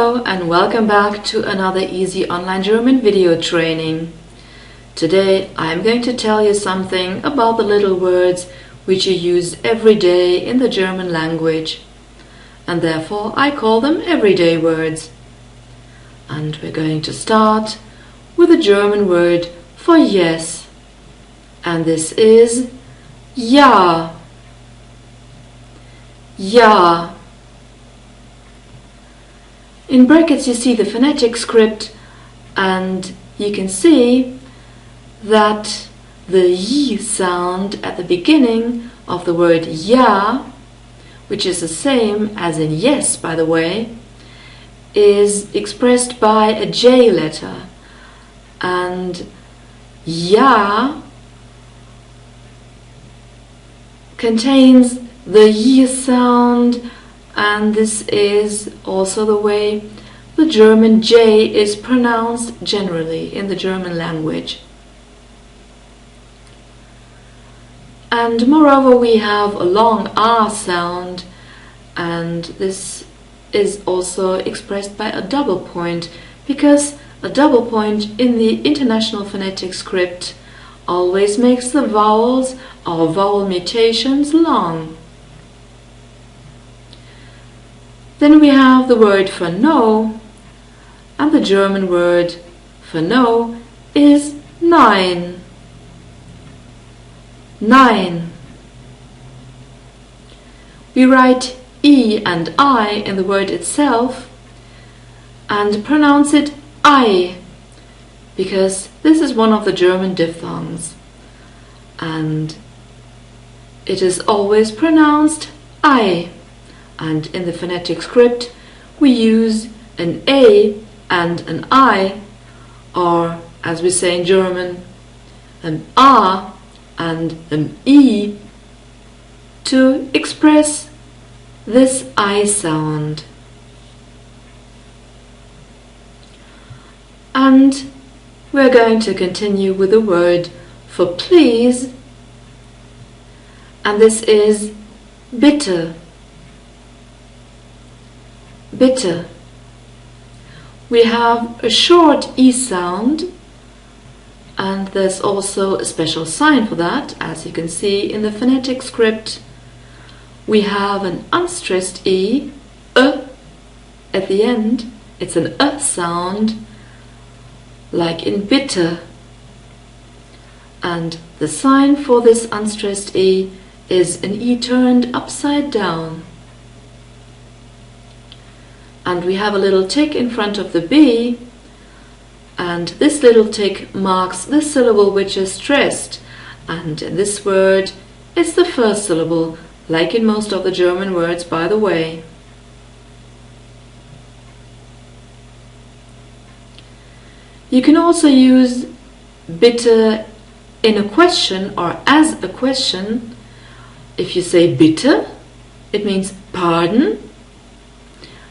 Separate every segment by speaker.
Speaker 1: Hello and welcome back to another easy online German video training. Today I'm going to tell you something about the little words which you use every day in the German language, and therefore I call them everyday words. And we're going to start with a German word for yes, and this is ja. Ja. In brackets you see the phonetic script, and you can see that the y sound at the beginning of the word ja, which is the same as in yes, by the way, is expressed by a J letter, and ja contains the y sound, and this is also the way the German J is pronounced generally in the German language. And moreover, we have a long R sound, and this is also expressed by a double point, because a double point in the International Phonetic Script always makes the vowels or vowel mutations long. Then we have the word for no, and the German word for no is nein. Nein. We write E and I in the word itself and pronounce it I, because this is one of the German diphthongs, and it is always pronounced I. And in the phonetic script we use an A and an I, or as we say in German, an A and an E, to express this I sound. And we're going to continue with the word for please, and this is bitte. Bitte. We have a short E sound, and there's also a special sign for that, as you can see in the phonetic script. We have an unstressed E, at the end. It's an sound, like in bitte. And the sign for this unstressed E is an E turned upside down. And we have a little tick in front of the B, and this little tick marks the syllable which is stressed, and in this word it's the first syllable, like in most of the German words, by the way. You can also use bitte in a question or as a question. If you say bitte, it means pardon.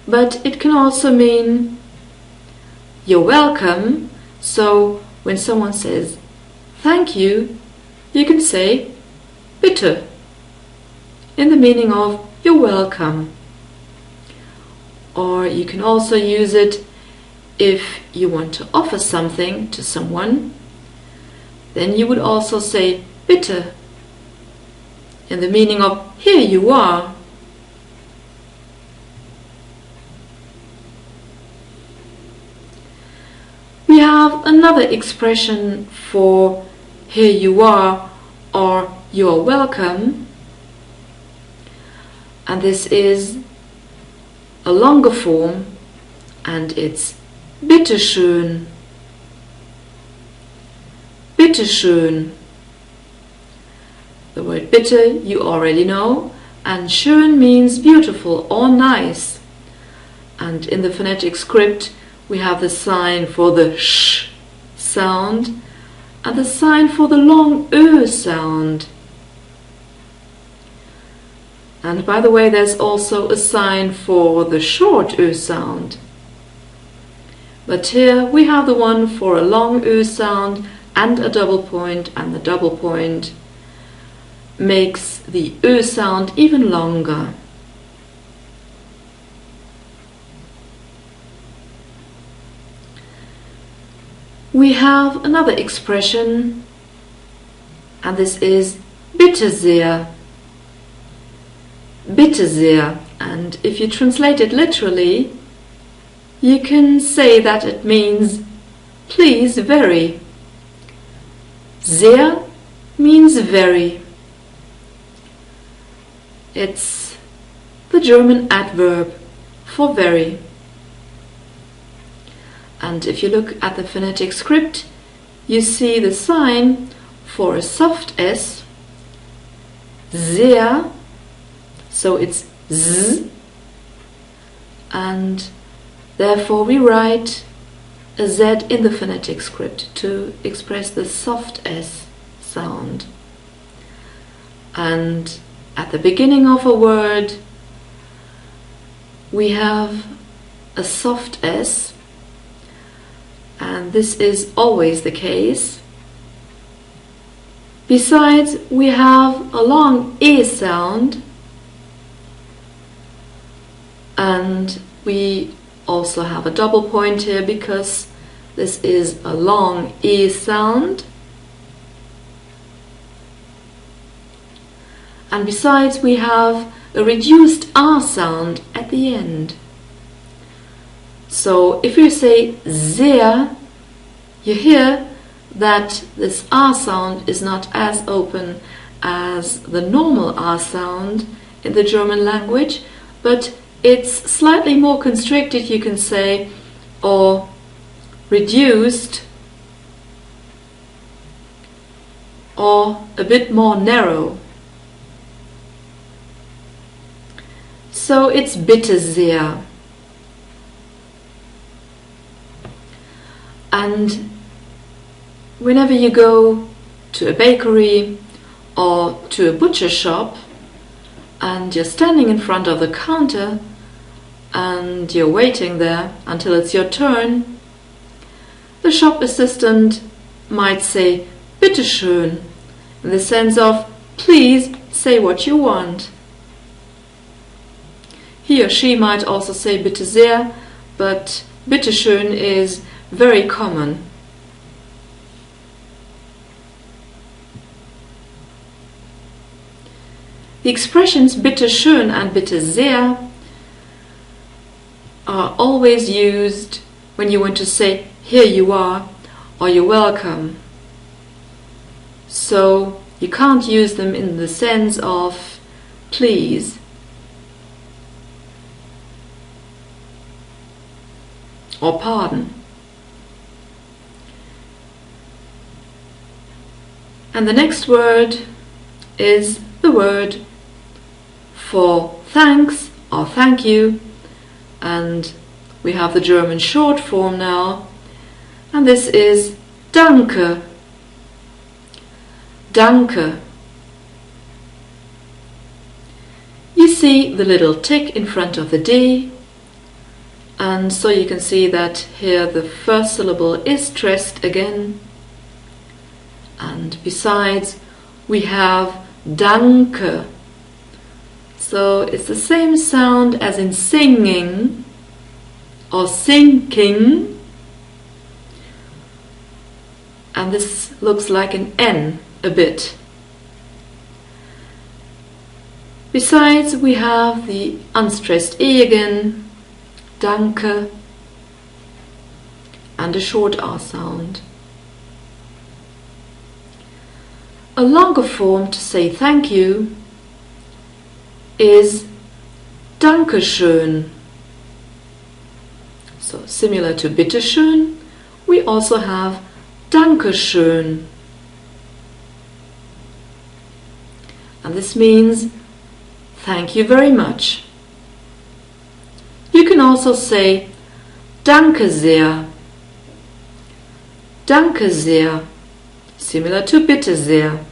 Speaker 1: But it can also mean you're welcome. So when someone says thank you, you can say bitte, in the meaning of you're welcome. Or you can also use it if you want to offer something to someone. Then you would also say bitte, in the meaning of here you are. We have another expression for here you are or you're welcome, and this is a longer form, and it's bitte schön. Bitte schön. The word bitte you already know, and schön means beautiful or nice. And in the phonetic script we have the sign for the sh sound and the sign for the long ö sound. And by the way, there's also a sign for the short ö sound. But here we have the one for a long ö sound and a double point, and the double point makes the ö sound even longer. we have another expression, and this is bitte sehr. Bitte sehr. And if you translate it literally, you can say that it means please very. Sehr means very. It's the German adverb for very. And if you look at the phonetic script, you see the sign for a soft S, sehr, so it's Z, and therefore we write a Z in the phonetic script to express the soft S sound. And at the beginning of a word, we have a soft S, and this is always the case. Besides, we have a long E sound, and we also have a double point here because this is a long E sound. And besides, we have a reduced R sound at the end. So if you say sehr, you hear that this R sound is not as open as the normal R sound in the German language, but it's slightly more constricted, you can say, or reduced, or a bit more narrow. So it's bitte sehr. And whenever you go to a bakery or to a butcher shop and you're standing in front of the counter and you're waiting there until it's your turn, the shop assistant might say bitte schön, in the sense of please say what you want. He or she might also say bitte sehr, but bitte schön is very common. The expressions bitte schön and bitte sehr are always used when you want to say here you are or you're welcome. So you can't use them in the sense of please. Or pardon. And the next word is the word for thanks or thank you, and we have the German short form now, and this is danke. Danke. You see the little tick in front of the D, and so you can see that here the first syllable is stressed again. And besides, we have danke. So it's the same sound as in singing or sinking. And this looks like an N a bit. Besides, we have the unstressed E again, danke, and a short R sound. A longer form to say thank you is Dankeschön. So similar to bitteschön, we also have Dankeschön. And this means thank you very much. You can also say Danke sehr. Danke sehr. Similar to bitte sehr.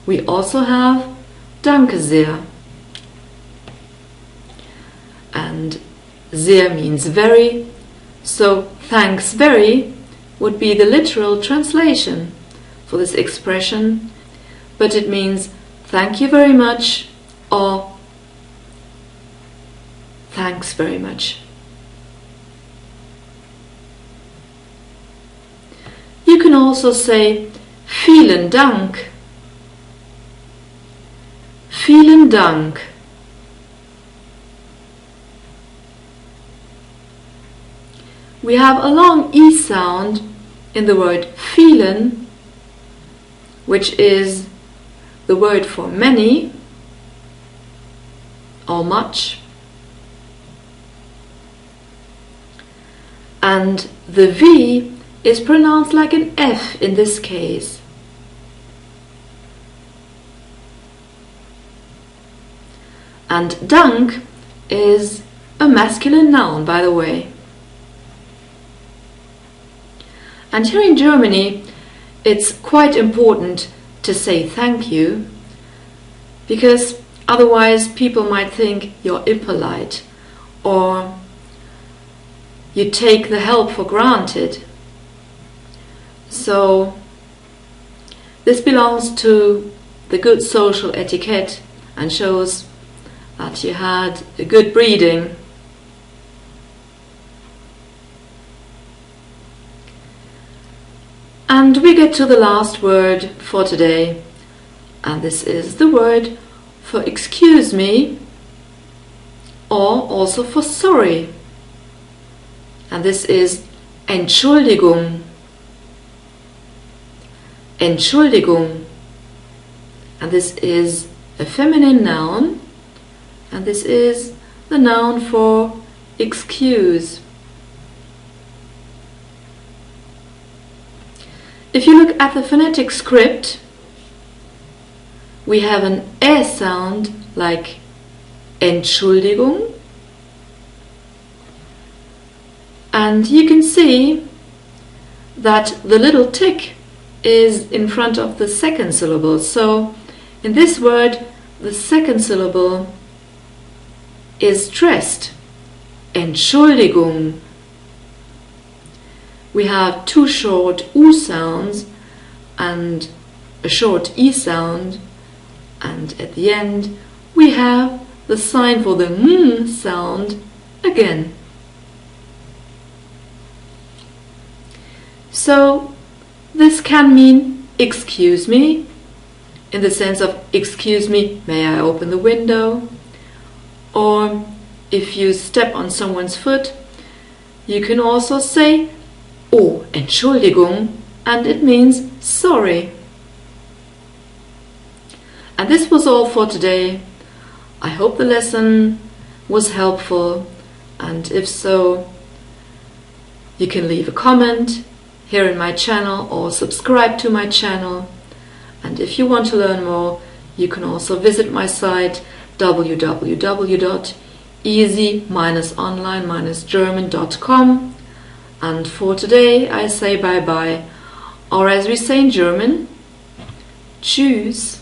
Speaker 1: We also have Danke sehr. And sehr means very, so thanks very would be the literal translation for this expression, but it means thank you very much or thanks very much. can also say vielen Dank. Vielen Dank. We have a long E sound in the word vielen, which is the word for many or much. And the V is pronounced like an F in this case. And Dank is a masculine noun, by the way. And here in Germany, it's quite important to say thank you, because otherwise people might think you're impolite or you take the help for granted. So this belongs to the good social etiquette and shows that you had a good breeding. And we get to the last word for today, and this is the word for excuse me, or also for sorry. And this is Entschuldigung. Entschuldigung. And this is a feminine noun, and this is the noun for excuse. If you look at the phonetic script, we have an E sound like Entschuldigung, and you can see that the little tick is in front of the second syllable. So in this word, the second syllable is stressed. Entschuldigung. We have two short U sounds and a short E sound, and at the end we have the sign for the M sound again. So this can mean excuse me, in the sense of excuse me, may I open the window? Or if you step on someone's foot, you can also say oh, Entschuldigung, and it means sorry. And this was all for today. I hope the lesson was helpful, and if so, you can leave a comment here in my channel or subscribe to my channel. And if you want to learn more, you can also visit my site www.easy-online-german.com. And for today I say bye bye, or as we say in German, tschüss.